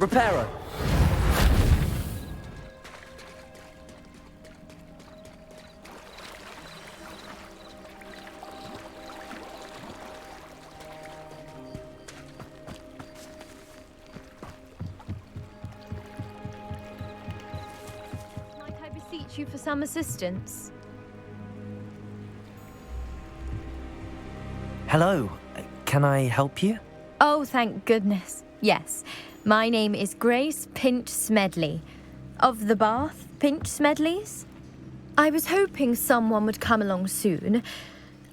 Reparo! Might I beseech you for some assistance? Hello. Can I help you? Oh, thank goodness. Yes. My name is Grace Pinch Smedley, of the Bath Pinch Smedleys. I was hoping someone would come along soon.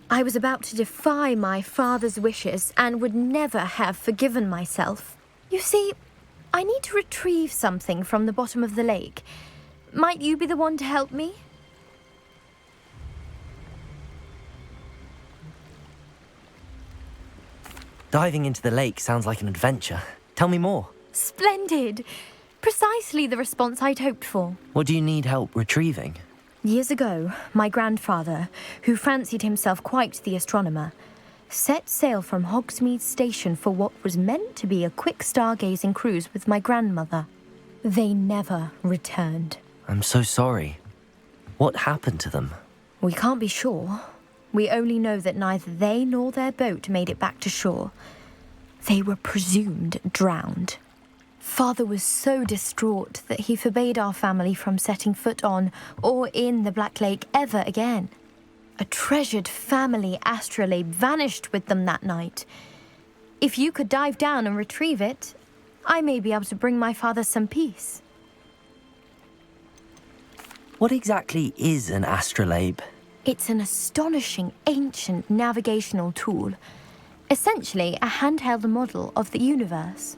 I was about to defy my father's wishes and would never have forgiven myself. You see, I need to retrieve something from the bottom of the lake. Might you be the one to help me? Diving into the lake sounds like an adventure. Tell me more. Splendid! Precisely the response I'd hoped for. What do you need help retrieving? Years ago, my grandfather, who fancied himself quite the astronomer, set sail from Hogsmeade Station for what was meant to be a quick stargazing cruise with my grandmother. They never returned. I'm so sorry. What happened to them? We can't be sure. We only know that neither they nor their boat made it back to shore. They were presumed drowned. Father was so distraught that he forbade our family from setting foot on or in the Black Lake ever again. A treasured family astrolabe vanished with them that night. If you could dive down and retrieve it, I may be able to bring my father some peace. What exactly is an astrolabe? It's an astonishing ancient navigational tool, essentially a handheld model of the universe.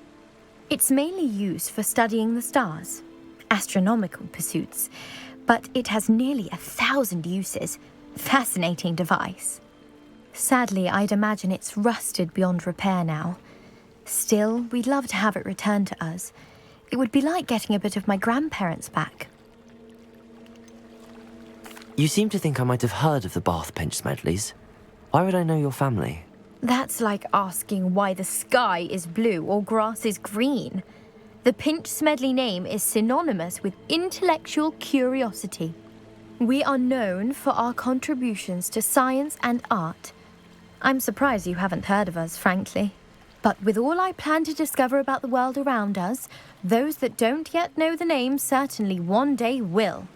It's mainly used for studying the stars, astronomical pursuits, but it has nearly 1,000 uses. Fascinating device. Sadly, I'd imagine it's rusted beyond repair now. Still, we'd love to have it returned to us. It would be like getting a bit of my grandparents back. You seem to think I might have heard of the Bath Pinch Smedleys. Why would I know your family? That's like asking why the sky is blue or grass is green. The Pinch Smedley name is synonymous with intellectual curiosity. We are known for our contributions to science and art. I'm surprised you haven't heard of us, frankly. But with all I plan to discover about the world around us, those that don't yet know the name certainly one day will.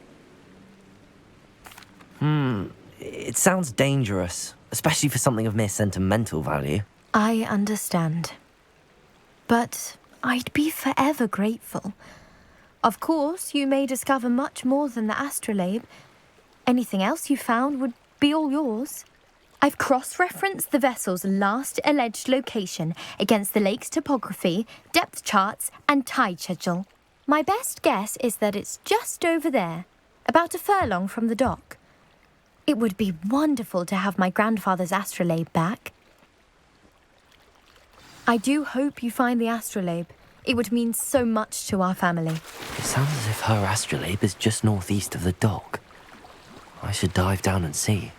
It sounds dangerous, especially for something of mere sentimental value. I understand. But I'd be forever grateful. Of course, you may discover much more than the astrolabe. Anything else you found would be all yours. I've cross-referenced the vessel's last alleged location against the lake's topography, depth charts, and tide schedule. My best guess is that it's just over there, about a furlong from the dock. It would be wonderful to have my grandfather's astrolabe back. I do hope you find the astrolabe. It would mean so much to our family. It sounds as if her astrolabe is just northeast of the dock. I should dive down and see.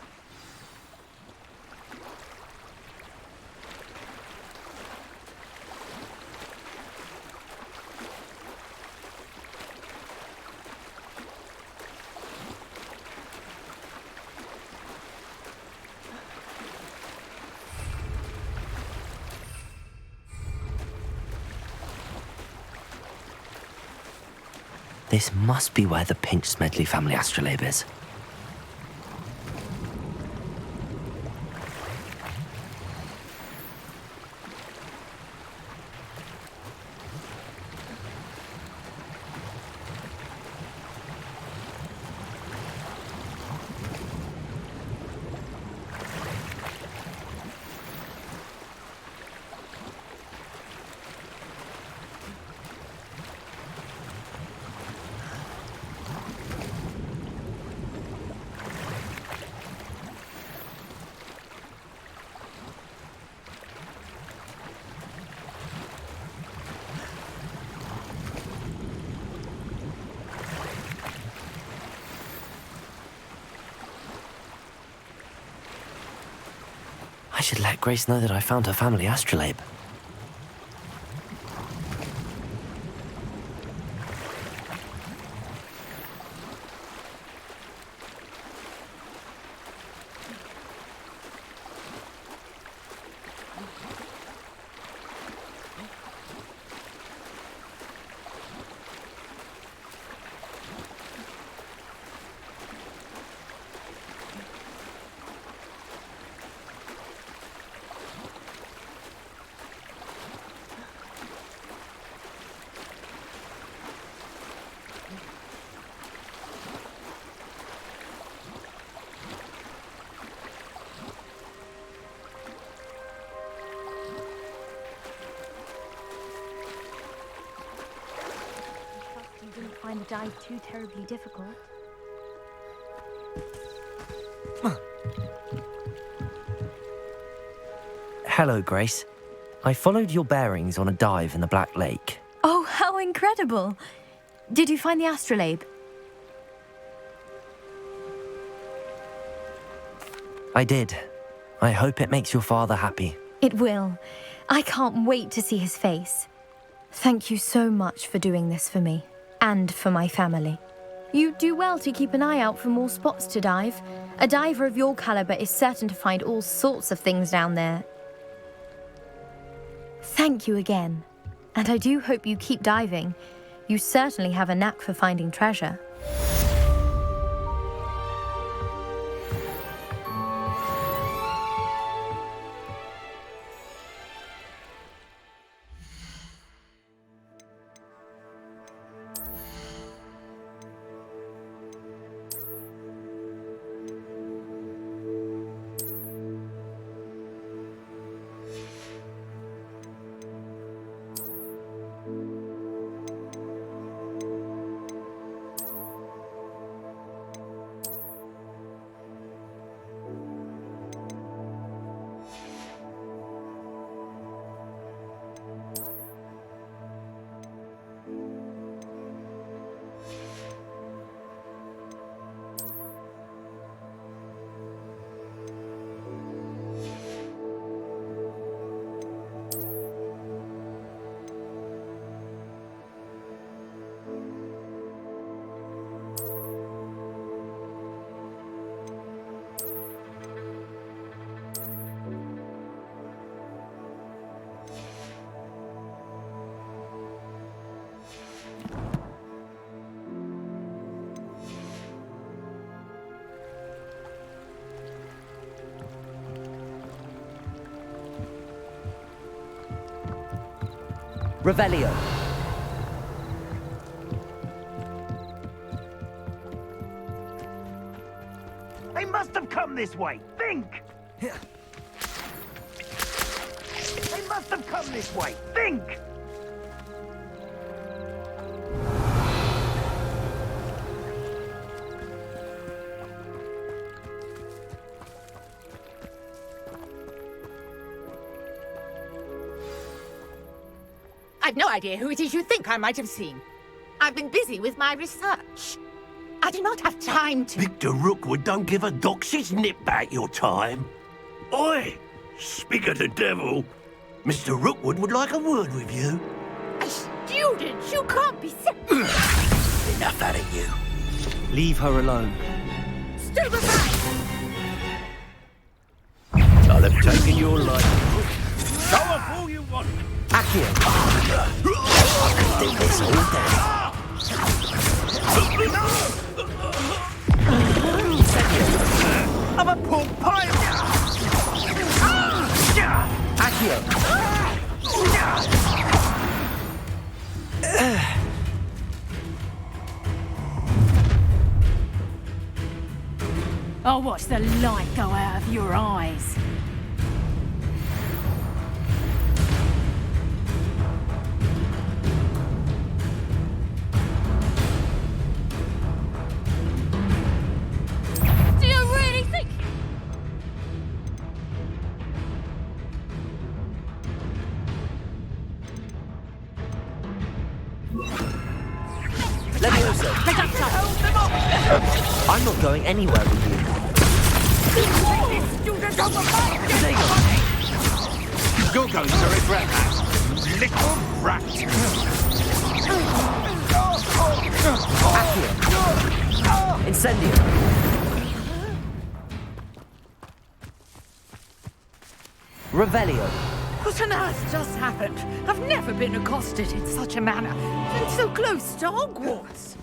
This must be where the Pinch Smedley family astrolabe is. I should let Grace know that I found her family astrolabe. dive too terribly difficult. Hello, Grace. I followed your bearings on a dive in the Black Lake. Oh, how incredible! Did you find the astrolabe? I did. I hope it makes your father happy. It will. I can't wait to see his face. Thank you so much for doing this for me, and for my family. You do well to keep an eye out for more spots to dive. A diver of your caliber is certain to find all sorts of things down there. Thank you again. And I do hope you keep diving. You certainly have a knack for finding treasure. Revelio. They must have come this way. Think! They must have come this way. Think! I've no idea who it is you think I might have seen. I've been busy with my research. I do not have time to... Victor Rookwood don't give a doxy's nip back your time. Oi! Speak of the devil. Mr. Rookwood would like a word with you. A student? You can't be... Enough out of you. Leave her alone. Stupefy! I'll have taken your life. Go off all you want. Accio. I can do this all day. I'm a pork pie. Accio. I'll watch the light go out of your eyes. Do you really think... Levioso. I'm not going anywhere with you. You're going to regret that, you little brat. Accio. Incendio. Revelio. What on earth just happened? I've never been accosted in such a manner. And so close to Hogwarts.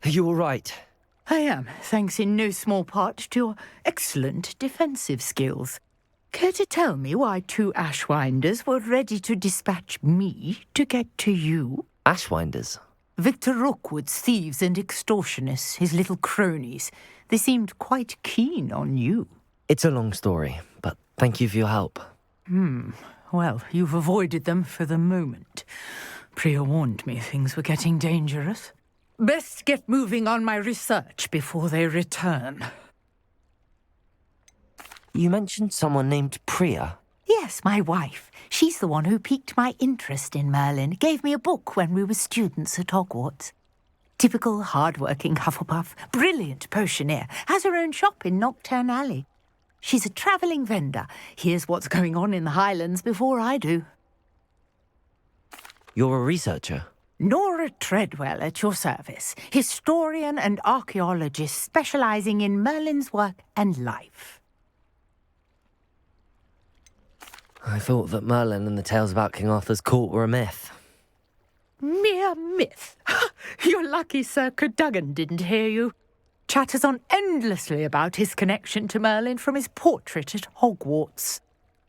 Are you all right? I am, thanks in no small part to your excellent defensive skills. Care to tell me why 2 Ashwinders were ready to dispatch me to get to you? Ashwinders? Victor Rookwood's thieves and extortionists, his little cronies. They seemed quite keen on you. It's a long story, but thank you for your help. Well, you've avoided them for the moment. Priya warned me things were getting dangerous. Best get moving on my research before they return. You mentioned someone named Priya. Yes, my wife. She's the one who piqued my interest in Merlin. Gave me a book when we were students at Hogwarts. Typical hard-working Hufflepuff, brilliant potioneer, has her own shop in Nocturne Alley. She's a travelling vendor. Hears what's going on in the Highlands before I do. You're a researcher? Nora Treadwell at your service, historian and archaeologist specialising in Merlin's work and life. I thought that Merlin and the tales about King Arthur's court were a myth. Mere myth. You're lucky Sir Cadogan didn't hear you. Chatters on endlessly about his connection to Merlin from his portrait at Hogwarts.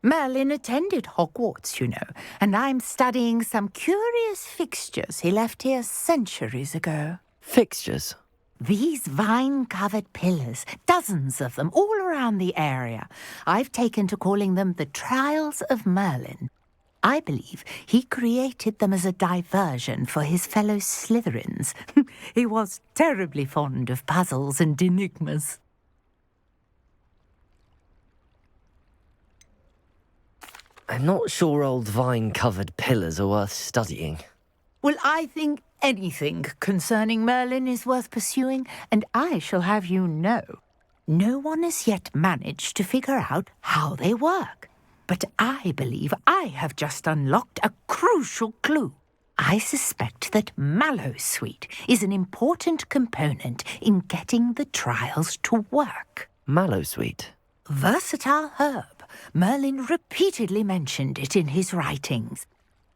Merlin attended Hogwarts, you know, and I'm studying some curious fixtures he left here centuries ago. Fixtures? These vine-covered pillars, dozens of them, all around the area. I've taken to calling them the Trials of Merlin. I believe he created them as a diversion for his fellow Slytherins. He was terribly fond of puzzles and enigmas. I'm not sure old vine-covered pillars are worth studying. Well, I think anything concerning Merlin is worth pursuing, and I shall have you know, no one has yet managed to figure out how they work. But I believe I have just unlocked a crucial clue. I suspect that Mallowsweet is an important component in getting the trials to work. Mallowsweet? Versatile herb. Merlin repeatedly mentioned it in his writings.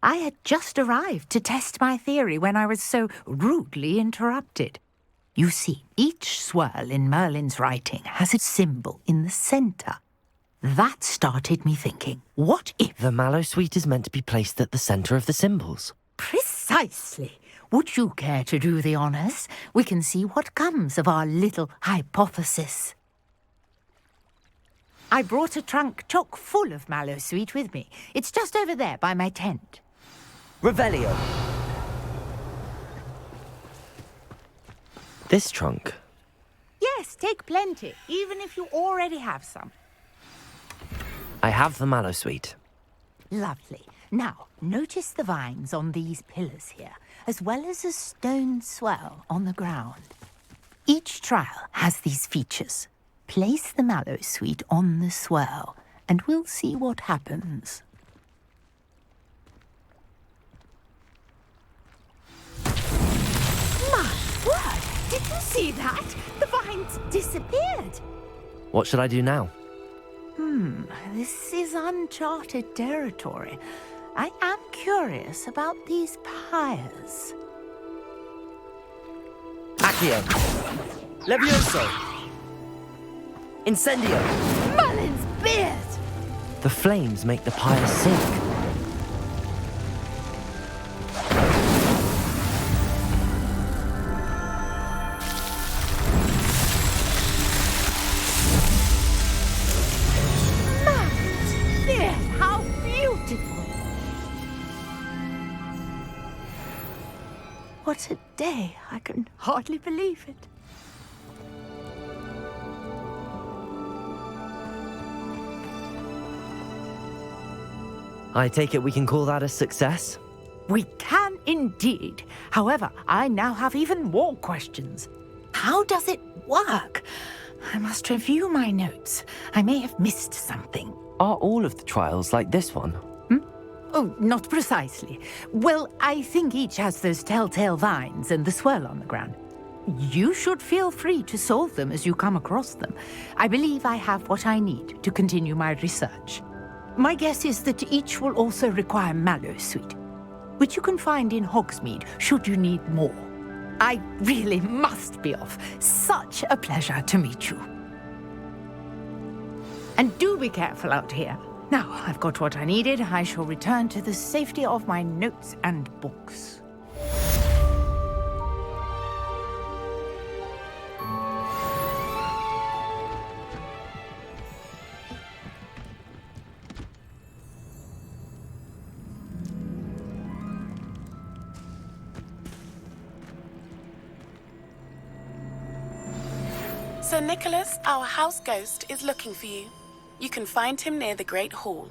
I had just arrived to test my theory when I was so rudely interrupted. You see, each swirl in Merlin's writing has a symbol in the centre. That started me thinking, what if... The Mallowsweet is meant to be placed at the centre of the symbols. Precisely. Would you care to do the honours? We can see what comes of our little hypothesis. I brought a trunk chock full of Mallowsweet with me. It's just over there by my tent. Revelio. This trunk? Yes, take plenty, even if you already have some. I have the Mallowsweet. Lovely. Now, notice the vines on these pillars here, as well as a stone swell on the ground. Each trial has these features. Place the Mallowsweet on the swell, and we'll see what happens. My word! Did you see that? The vines disappeared. What should I do now? This is uncharted territory. I am curious about these pyres. Accio. Levioso. Incendio. Merlin's beard! The flames make the pyre sink. Merlin's beard! How beautiful! What a day! I can hardly believe it. I take it we can call that a success? We can indeed. However, I now have even more questions. How does it work? I must review my notes. I may have missed something. Are all of the trials like this one? Oh, not precisely. Well, I think each has those telltale vines and the swirl on the ground. You should feel free to solve them as you come across them. I believe I have what I need to continue my research. My guess is that each will also require Mallowsweet, which you can find in Hogsmeade should you need more. I really must be off. Such a pleasure to meet you. And do be careful out here. Now, I've got what I needed. I shall return to the safety of my notes and books. Sir Nicholas, our house ghost, is looking for you. You can find him near the Great Hall.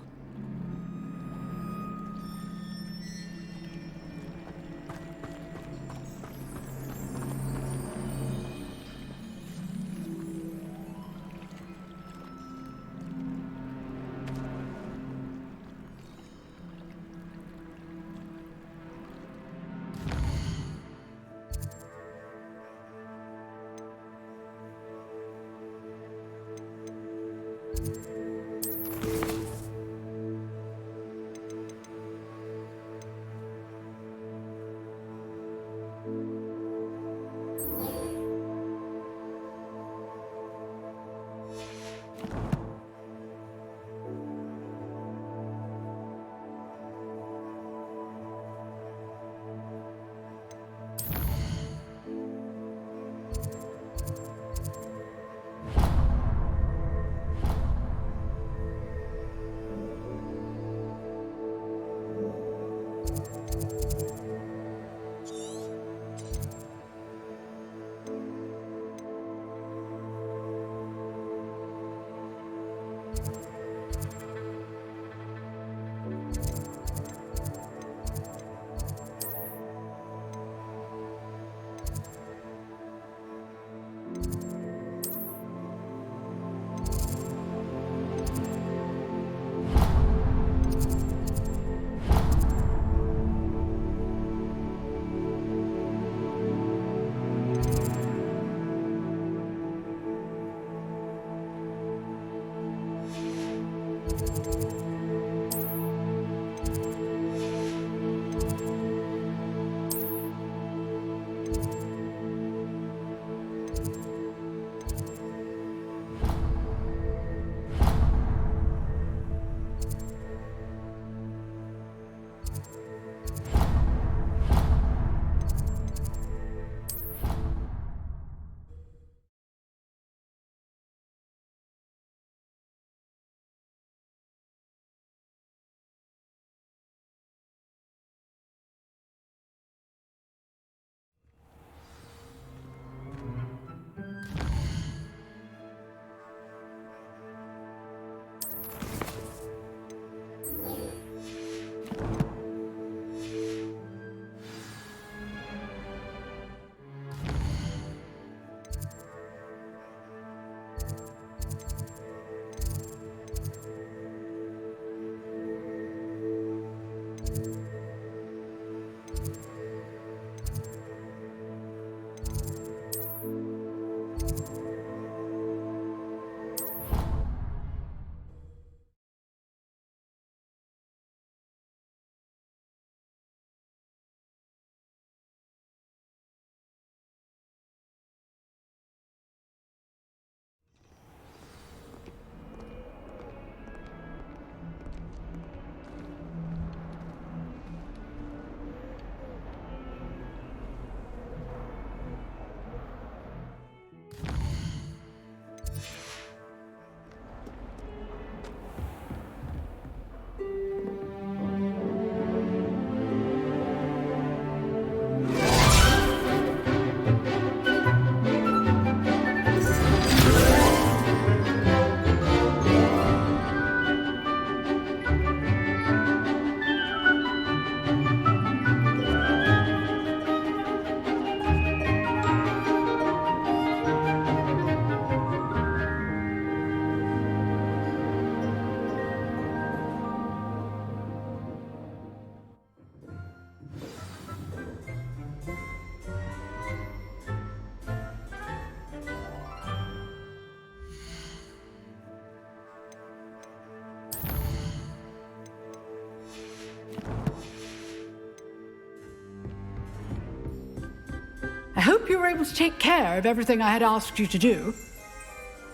I hope you were able to take care of everything I had asked you to do.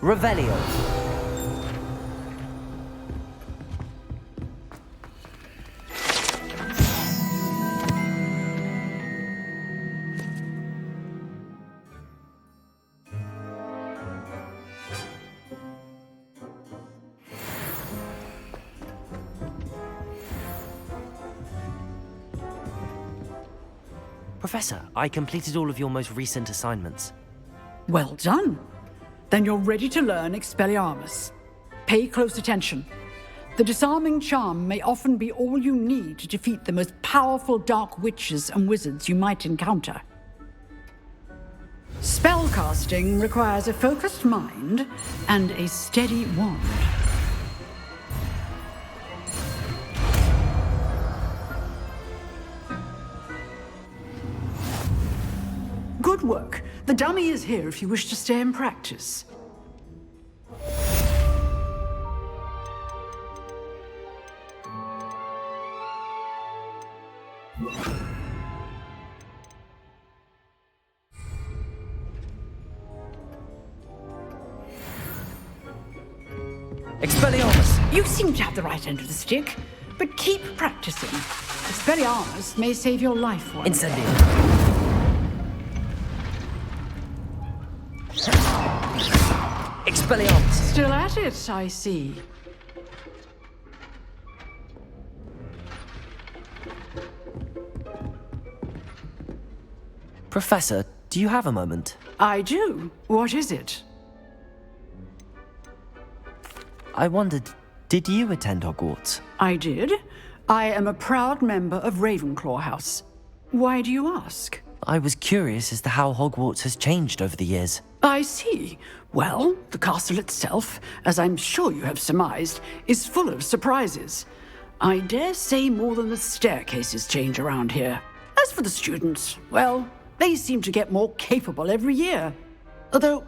Revelio. Professor, I completed all of your most recent assignments. Well done. Then you're ready to learn Expelliarmus. Pay close attention. The disarming charm may often be all you need to defeat the most powerful dark witches and wizards you might encounter. Spellcasting requires a focused mind and a steady wand. Good work. The dummy is here if you wish to stay and practice. Expelliarmus! You seem to have the right end of the stick, but keep practicing. Expelliarmus may save your life one day. Incendio. Expelliarmus! Still at it, I see. Professor, do you have a moment? I do. What is it? I wondered, did you attend Hogwarts? I did. I am a proud member of Ravenclaw House. Why do you ask? I was curious as to how Hogwarts has changed over the years. I see. Well, the castle itself, as I'm sure you have surmised, is full of surprises. I dare say more than the staircases change around here. As for the students, well, they seem to get more capable every year. Although,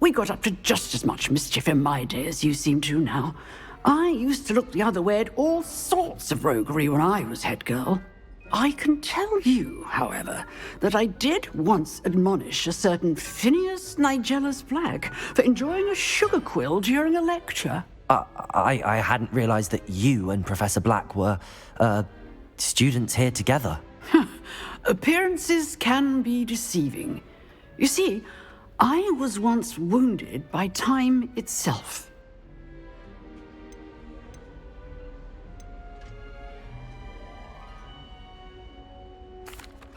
we got up to just as much mischief in my day as you seem to now. I used to look the other way at all sorts of roguery when I was head girl. I can tell you, however, that I did once admonish a certain Phineas Nigellus Black for enjoying a sugar quill during a lecture. I hadn't realized that you and Professor Black were, students here together. Appearances can be deceiving. You see, I was once wounded by time itself.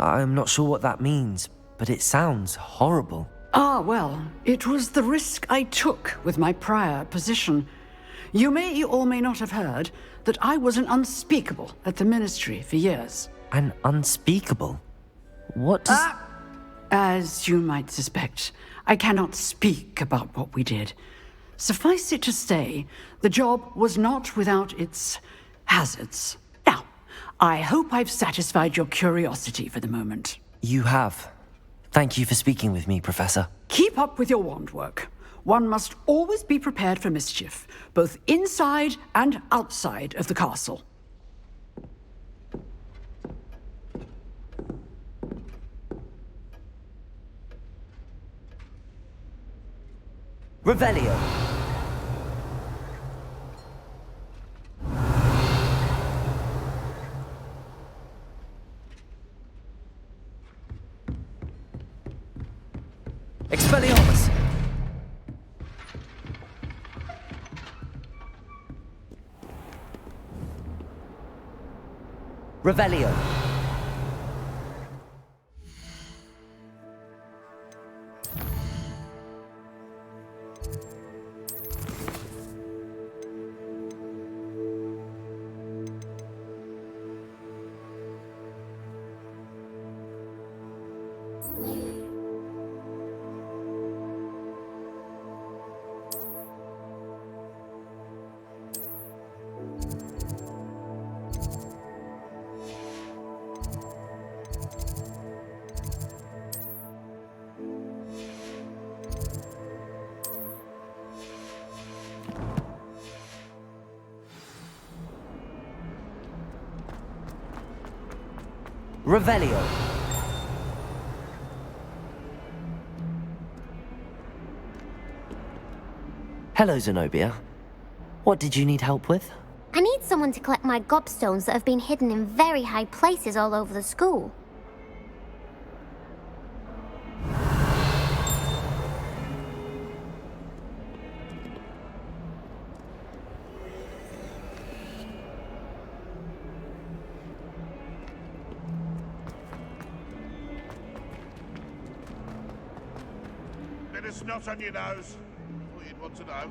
I'm not sure what that means, but it sounds horrible. Ah, well, it was the risk I took with my prior position. You may or may not have heard that I was an unspeakable at the Ministry for years. An unspeakable? What does... As you might suspect, I cannot speak about what we did. Suffice it to say, the job was not without its hazards. Now, I hope I've satisfied your curiosity for the moment. You have. Thank you for speaking with me, Professor. Keep up with your wand work. One must always be prepared for mischief, both inside and outside of the castle. Revelio. Expelliarmus. Revelio. Revelio. Hello, Zenobia. What did you need help with? I need someone to collect my gobstones that have been hidden in very high places all over the school. Bit of snot on your nose. Thought you'd want to know.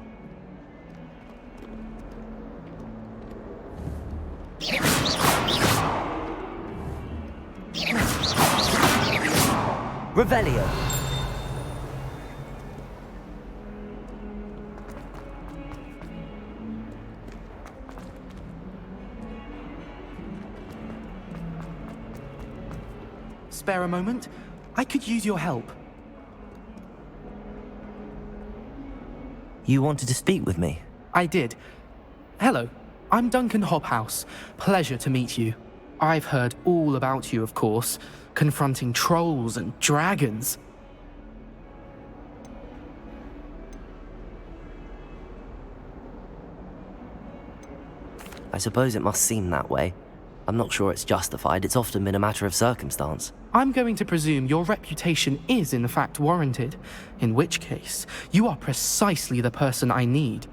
Revelio. Spare a moment? I could use your help. You wanted to speak with me? I did. Hello, I'm Duncan Hobhouse. Pleasure to meet you. I've heard all about you, of course, confronting trolls and dragons. I suppose it must seem that way. I'm not sure it's justified. It's often been a matter of circumstance. I'm going to presume your reputation is in fact warranted, in which case, you are precisely the person I need.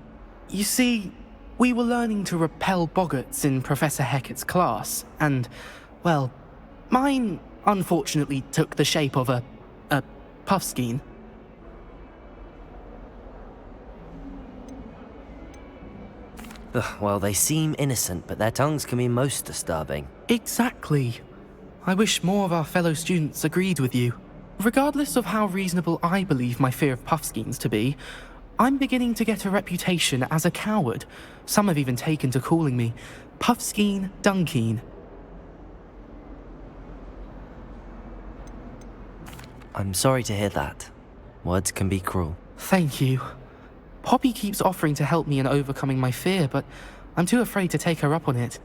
You see, we were learning to repel boggarts in Professor Hecat's class, and, well, mine unfortunately took the shape of a puffskein. Well, they seem innocent, but their tongues can be most disturbing. Exactly. I wish more of our fellow students agreed with you. Regardless of how reasonable I believe my fear of puffskeins to be, I'm beginning to get a reputation as a coward. Some have even taken to calling me Puffskeen Dunkeen. I'm sorry to hear that. Words can be cruel. Thank you. Poppy keeps offering to help me in overcoming my fear, but I'm too afraid to take her up on it.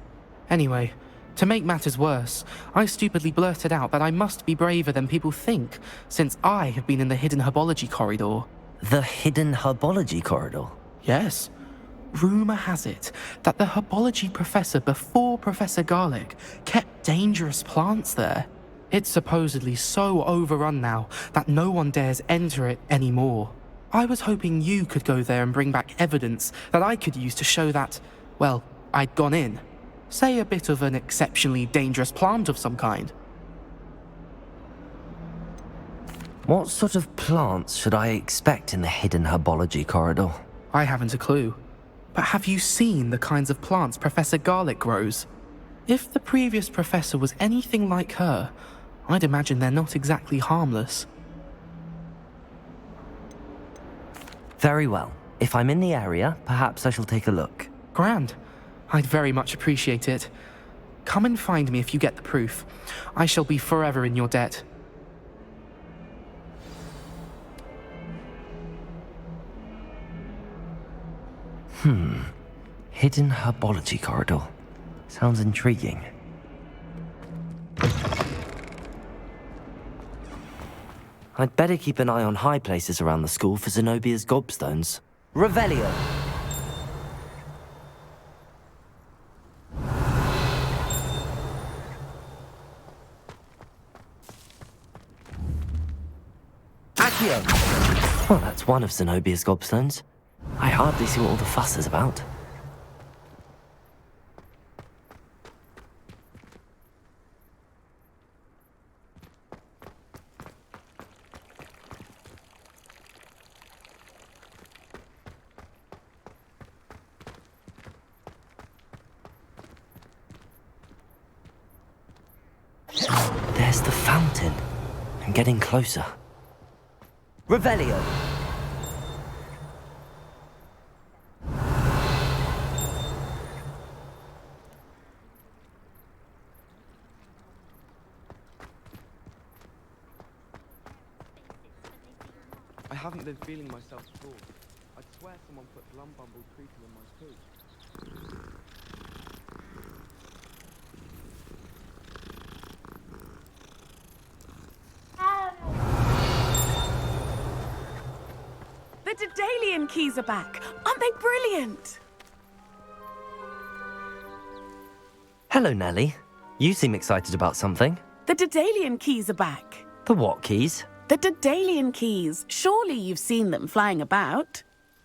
Anyway, to make matters worse, I stupidly blurted out that I must be braver than people think, since I have been in the hidden herbology corridor. The hidden herbology corridor? Yes. Rumour has it that the herbology professor before Professor Garlic kept dangerous plants there. It's supposedly so overrun now that no one dares enter it anymore. I was hoping you could go there and bring back evidence that I could use to show that, well, I'd gone in. Say a bit of an exceptionally dangerous plant of some kind. What sort of plants should I expect in the hidden herbology corridor? I haven't a clue. But have you seen the kinds of plants Professor Garlic grows? If the previous professor was anything like her, I'd imagine they're not exactly harmless. Very well. If I'm in the area, perhaps I shall take a look. Grand. I'd very much appreciate it. Come and find me if you get the proof. I shall be forever in your debt. Hidden herbology corridor. Sounds intriguing. I'd better keep an eye on high places around the school for Zenobia's gobstones. Revelio! Accio! Well, that's one of Zenobia's gobstones. I hardly see what all the fuss is about. There's the fountain. I'm getting closer. Revelio! I haven't been feeling myself at all. I'd swear someone put Blumbumble treacle in my food. The Daedalian keys are back. Aren't they brilliant? Hello, Nellie. You seem excited about something. The Daedalian keys are back. The what keys? The Daedalian keys. Surely you've seen them flying about.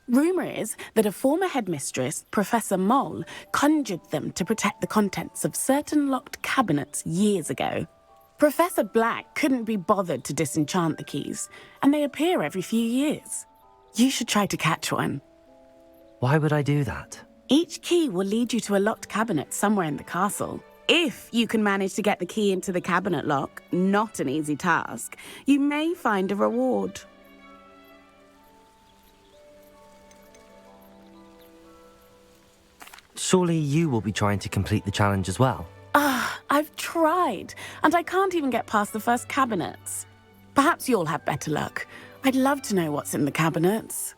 Rumour is that a former headmistress, Professor Moll, conjured them to protect the contents of certain locked cabinets years ago. Professor Black couldn't be bothered to disenchant the keys, and they appear every few years. You should try to catch one. Why would I do that? Each key will lead you to a locked cabinet somewhere in the castle. If you can manage to get the key into the cabinet lock, not an easy task, you may find a reward. Surely you will be trying to complete the challenge as well. I've tried, and I can't even get past the first cabinets. Perhaps you'll have better luck. I'd love to know what's in the cabinets.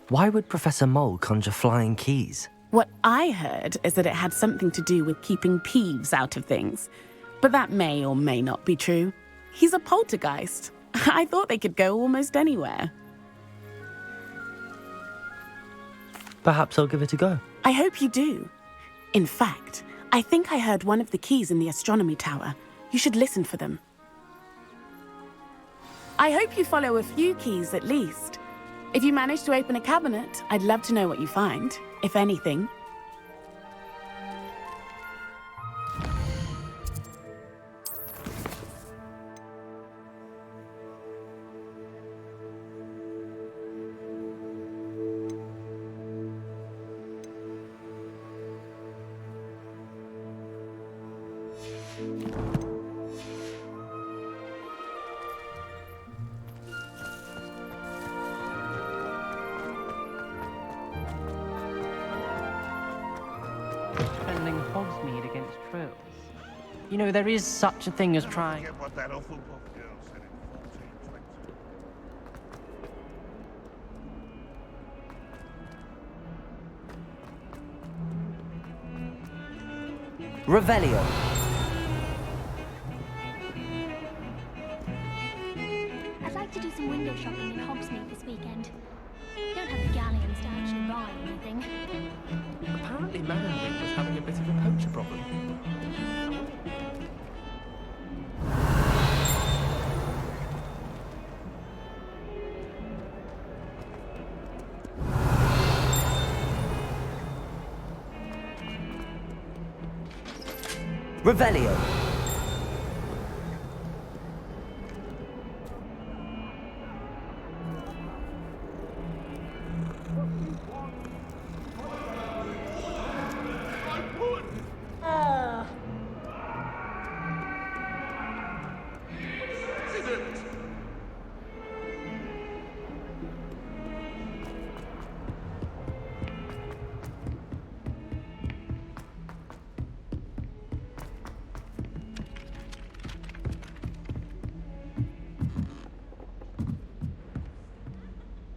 Why would Professor Mole conjure flying keys? What I heard is that it had something to do with keeping Peeves out of things. But that may or may not be true. He's a poltergeist. I thought they could go almost anywhere. Perhaps I'll give it a go. I hope you do. In fact, I think I heard one of the keys in the astronomy tower. You should listen for them. I hope you follow a few keys at least. If you manage to open a cabinet, I'd love to know what you find, if anything. Defending Hogsmeade against trolls. You know, there is such a thing as trying. Forget what that awful book girl said in 1420. Revelio. I'd like to do some window shopping in Hogsmeade this weekend. Don't have the galleons to actually buy anything. Apparently Merriman was having a bit of a poacher problem. Revelio.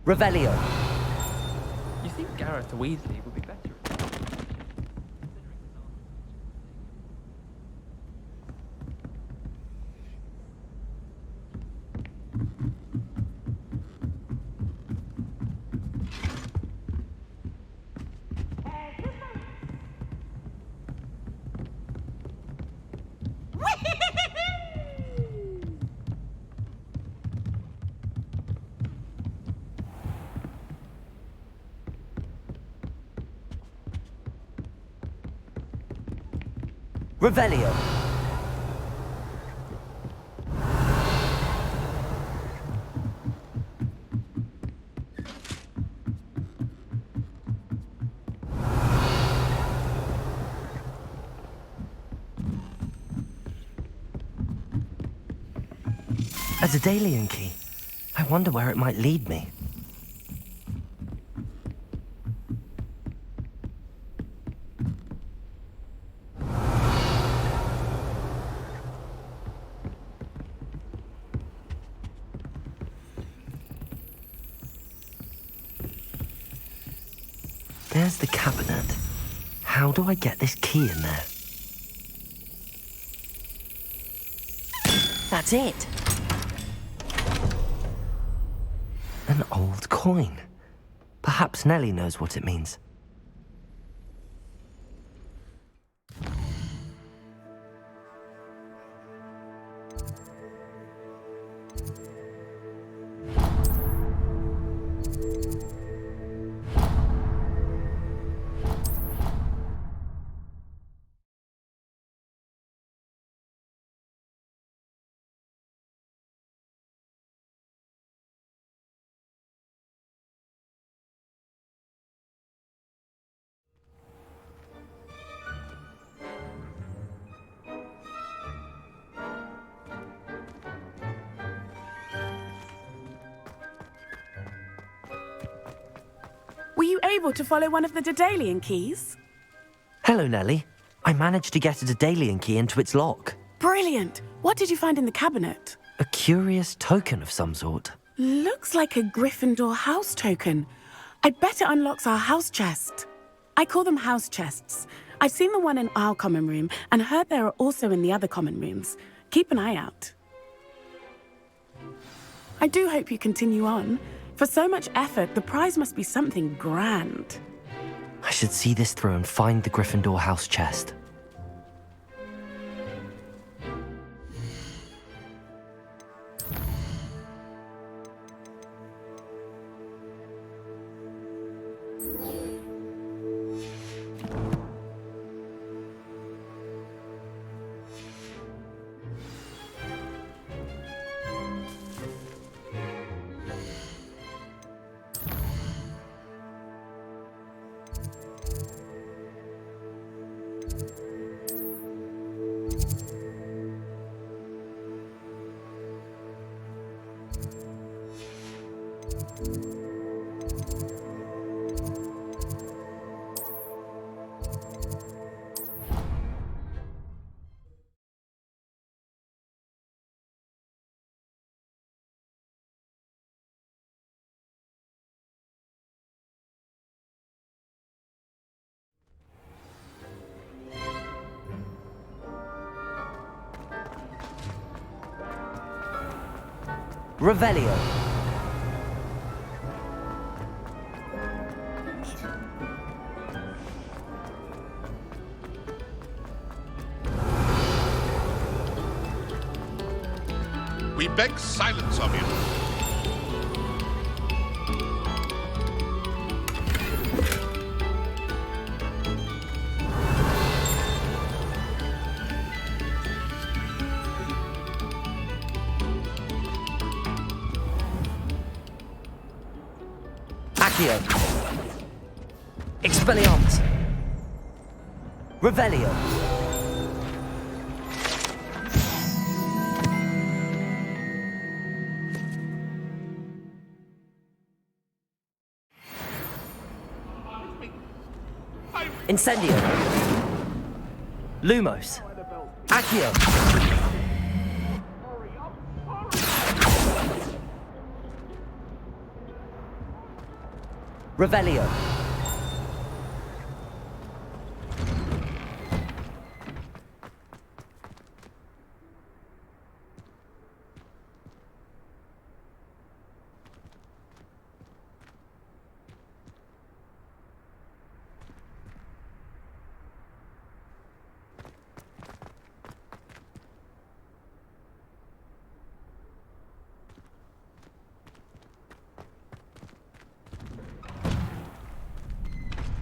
Revelio. You think Gareth Weasley would be better? Revelio. A Daedalian key. I wonder where it might lead me. There's the cabinet. How do I get this key in there? That's it. An old coin. Perhaps Nellie knows what it means. Were you able to follow one of the Daedalian keys? Hello, Nellie. I managed to get a Daedalian key into its lock. Brilliant! What did you find in the cabinet? A curious token of some sort. Looks like a Gryffindor house token. I bet it unlocks our house chest. I call them house chests. I've seen the one in our common room and heard there are also in the other common rooms. Keep an eye out. I do hope you continue on. For so much effort, the prize must be something grand. I should see this through and find the Gryffindor house chest. Revelio. We beg silence of you. Accio. Expelliarmus. Revelio. Incendio. Lumos. Accio. Revelio.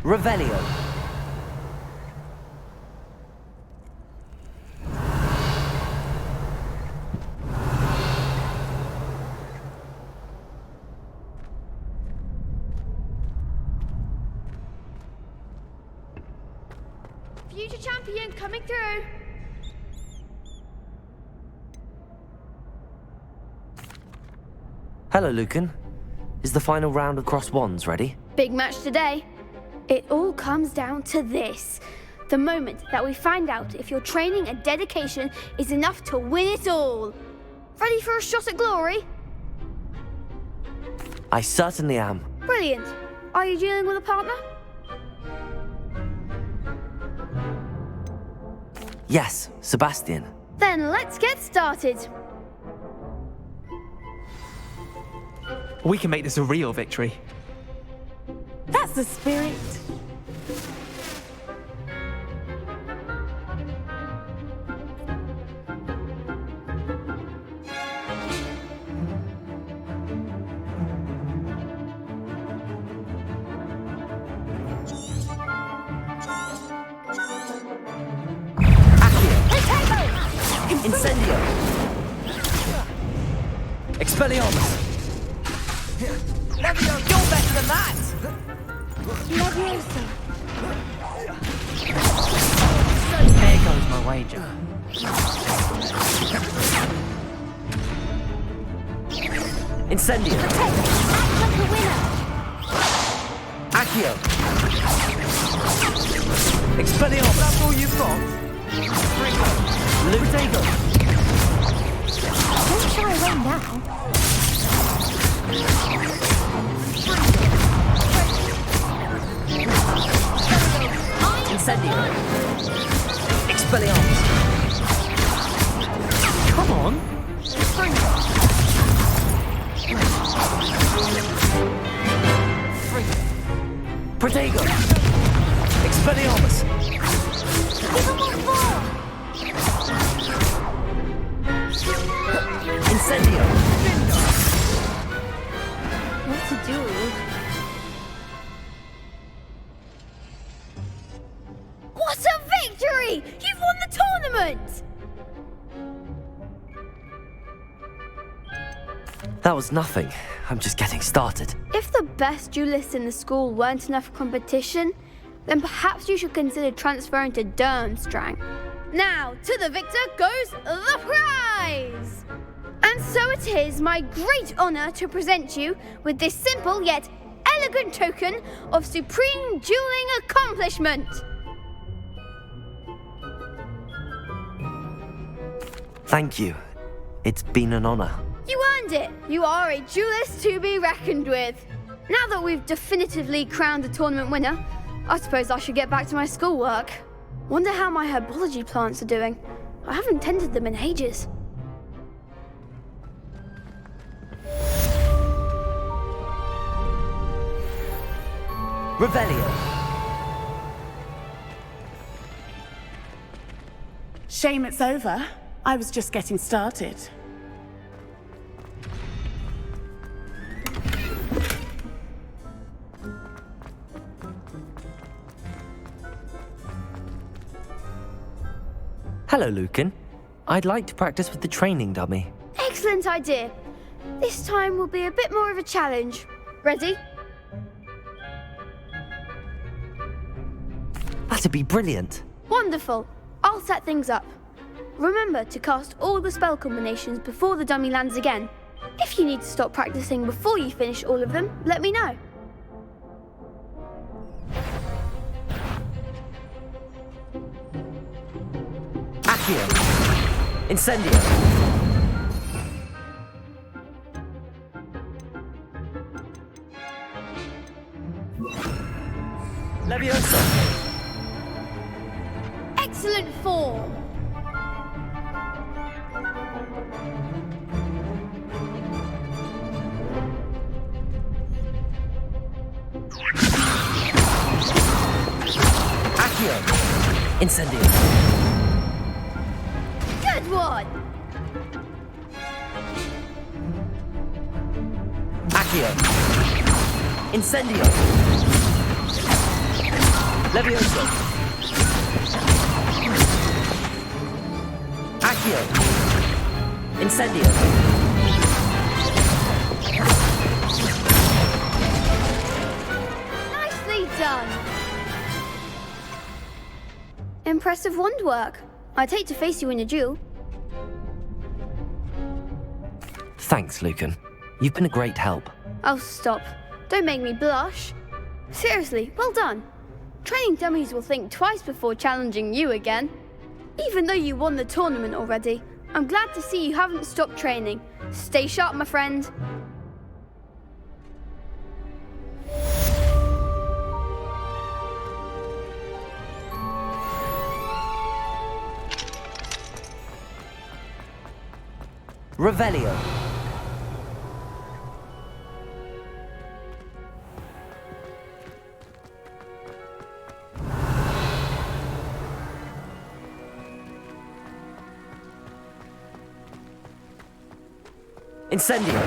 Revelio. Future champion coming through. Hello, Lucan. Is the final round of Cross Wands ready? Big match today. It all comes down to this. The moment that we find out if your training and dedication is enough to win it all. Ready for a shot at glory? I certainly am. Brilliant. Are you dealing with a partner? Yes, Sebastian. Then let's get started. We can make this a real victory. That's the spirit. Incendio. Expelliarmus. Levio, you're better than that! Leviosa. There goes my wager. Incendio. Act like a winner. Accio! Expelliarmus! That's all you've got? Lutego! Don't shy away now. Incendio! Expelliarmus! Come on! Protego! Expelliarmus! Even more! Incendio! What to do? What a victory! You've won the tournament! That was nothing. I'm just getting started. If the best duelists in the school weren't enough for competition, then perhaps you should consider transferring to Durmstrang. Now, to the victor goes the prize! And so it is my great honour to present you with this simple yet elegant token of supreme dueling accomplishment. Thank you. It's been an honor. You earned it! You are a duelist to be reckoned with. Now that we've definitively crowned the tournament winner, I suppose I should get back to my schoolwork. Wonder how my herbology plants are doing. I haven't tended them in ages. Revelio! Shame it's over. I was just getting started. Hello, Lucan. I'd like to practice with the training dummy. Excellent idea. This time will be a bit more of a challenge. Ready? That'd be brilliant. Wonderful. I'll set things up. Remember to cast all the spell combinations before the dummy lands again. If you need to stop practicing before you finish all of them, let me know. Accio! Incendio! Leviosa! Excellent form. Accio! Incendio! Good one. Accio! Incendio! Leviosa! Accio! Incendio! Nicely done. Impressive wand work. I'd hate to face you in a duel. Thanks, Lucan. You've been a great help. Oh, stop. Don't make me blush. Seriously, well done. Training dummies will think twice before challenging you again. Even though you won the tournament already, I'm glad to see you haven't stopped training. Stay sharp, my friend. Revelio! Incendio!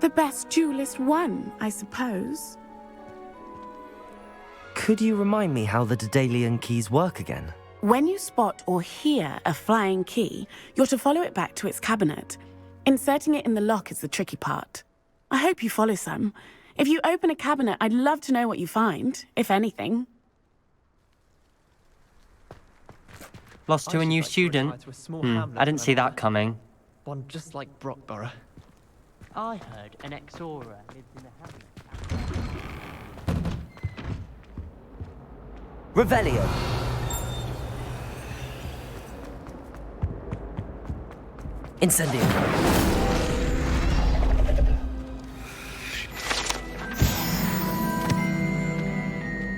The best duelist won, I suppose. Could you remind me how the Daedalian keys work again? When you spot or hear a flying key, you're to follow it back to its cabinet. Inserting it in the lock is the tricky part. I hope you follow some. If you open a cabinet, I'd love to know what you find, if anything. Lost to a new student? I didn't see that coming. One just like Brockborough. I heard an ex-Aura lives in the hamlet. Revelio. Incendio.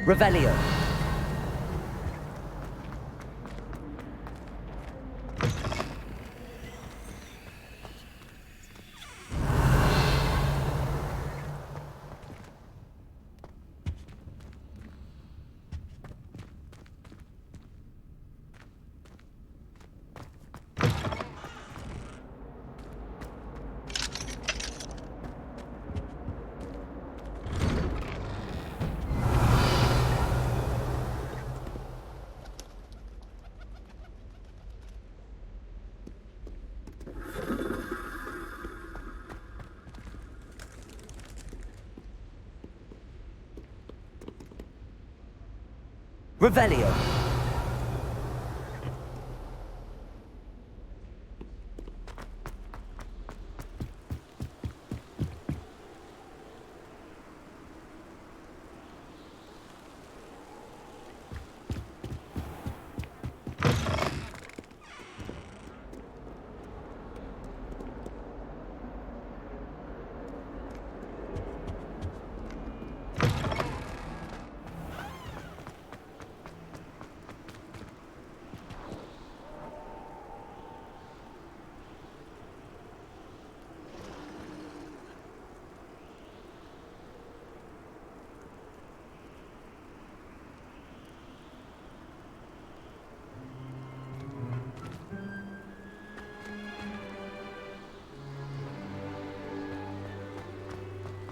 Revelio. Revelio.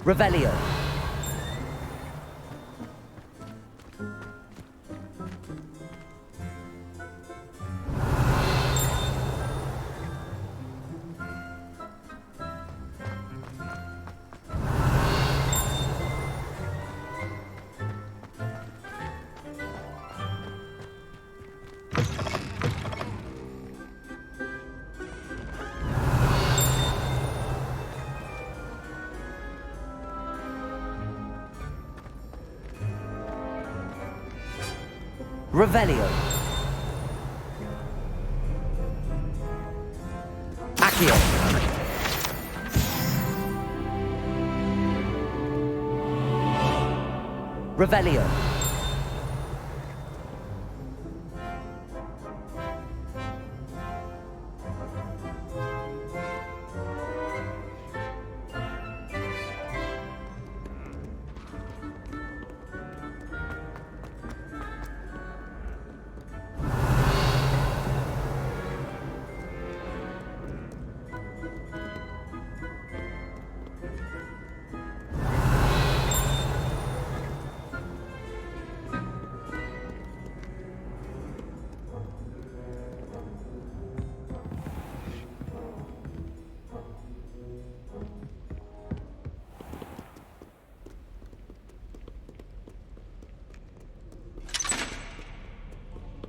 Revelio. Revelio. Accio. Revelio.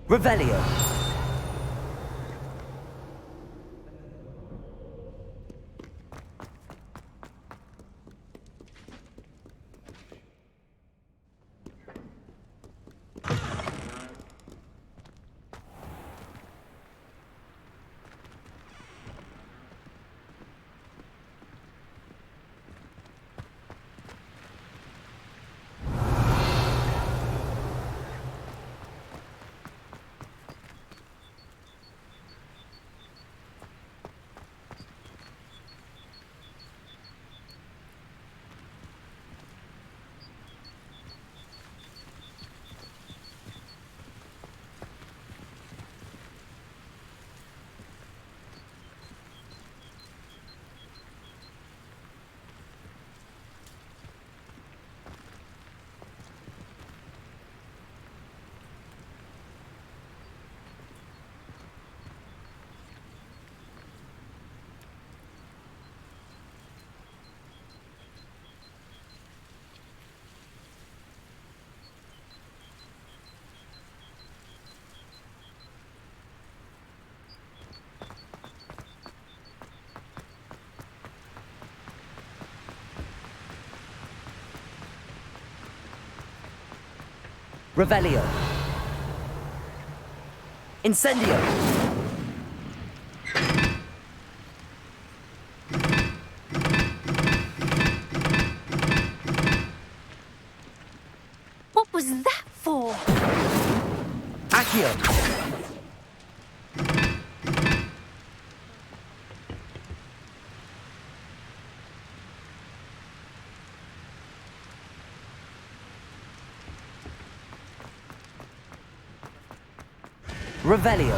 Revelio. Revelio. Incendio. What was that for? Accio. Revelio.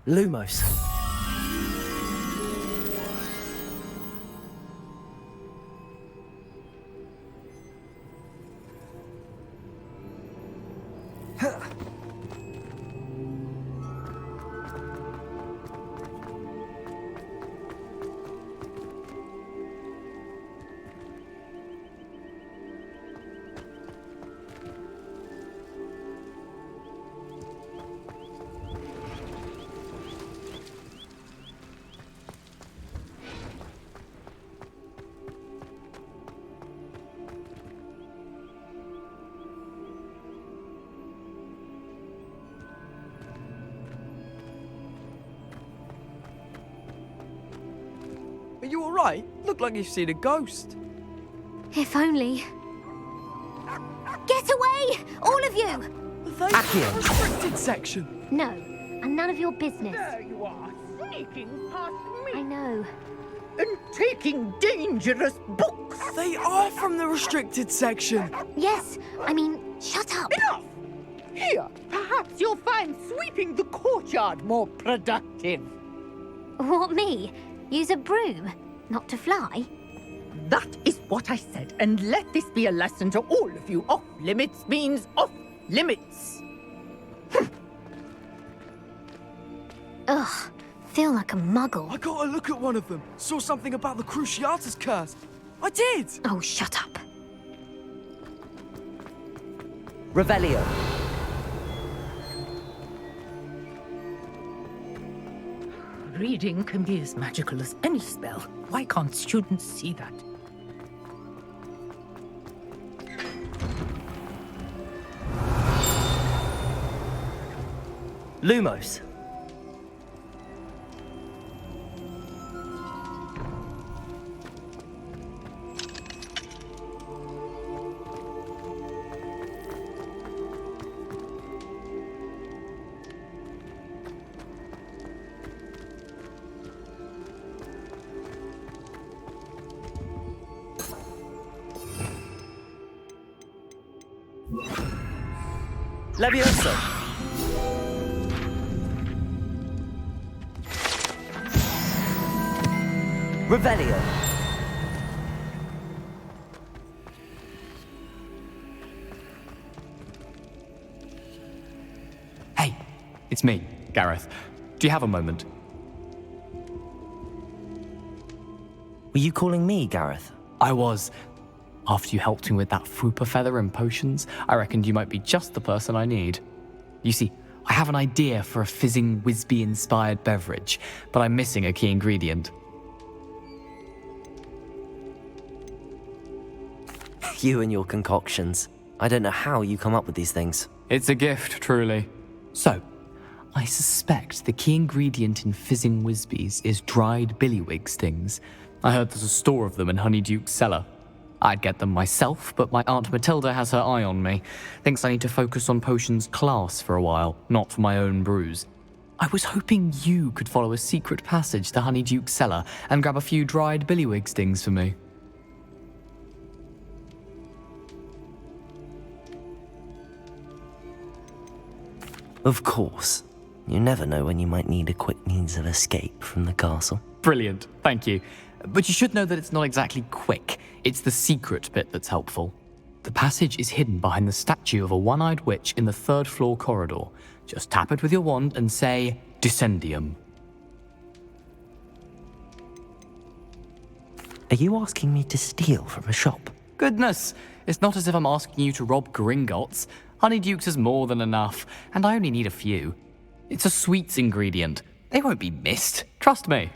Lumos. Are you alright? Look like you've seen a ghost. If only. Get away! All of you! Are they Accio. restricted section? No, and none of your business. There you are, sneaking past I me know. and taking dangerous books. They are from the restricted section. Yes, I mean, shut up. Enough! Here, perhaps you'll find sweeping the courtyard more productive. What, me? Use a broom, not to fly? That is what I said, and let this be a lesson to all of you. Off limits means off limits. Ugh, feel like a muggle. I got a look at one of them. Saw something about the Cruciatus curse. I did! Oh, shut up. Revelio. Reading can be as magical as any spell. Why can't students see that? Lumos. Levioso. Revelio. Hey, it's me, Gareth. Do you have a moment? Were you calling me, Gareth? I was. After you helped me with that Fupa feather and potions, I reckoned you might be just the person I need. You see, I have an idea for a fizzing Wisby-inspired beverage, but I'm missing a key ingredient. You and your concoctions. I don't know how you come up with these things. It's a gift, truly. So, I suspect the key ingredient in fizzing Wisbies is dried billywig stings. I heard there's a store of them in Honeyduke's cellar. I'd get them myself, but my Aunt Matilda has her eye on me. Thinks I need to focus on potions class for a while, not for my own brews. I was hoping you could follow a secret passage to Honeyduke's cellar and grab a few dried billywig stings for me. Of course. You never know when you might need a quick means of escape from the castle. Brilliant, thank you. But you should know that it's not exactly quick. It's the secret bit that's helpful. The passage is hidden behind the statue of a one-eyed witch in the third-floor corridor. Just tap it with your wand and say, Descendium. Are you asking me to steal from a shop? Goodness, it's not as if I'm asking you to rob Gringotts. Honeydukes is more than enough, and I only need a few. It's a sweets ingredient. They won't be missed. Trust me.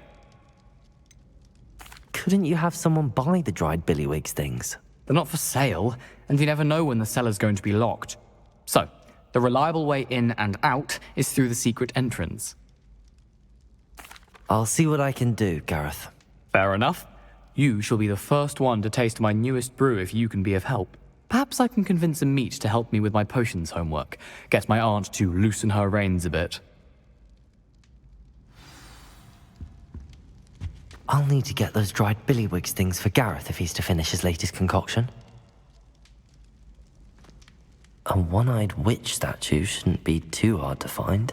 Couldn't you have someone buy the dried billywig things? They're not for sale, and you never know when the cellar's going to be locked. So, the reliable way in and out is through the secret entrance. I'll see what I can do, Gareth. Fair enough. You shall be the first one to taste my newest brew if you can be of help. Perhaps I can convince a meat to help me with my potions homework. Get my aunt to loosen her reins a bit. I'll need to get those dried billywig things for Gareth if he's to finish his latest concoction. A one-eyed witch statue shouldn't be too hard to find.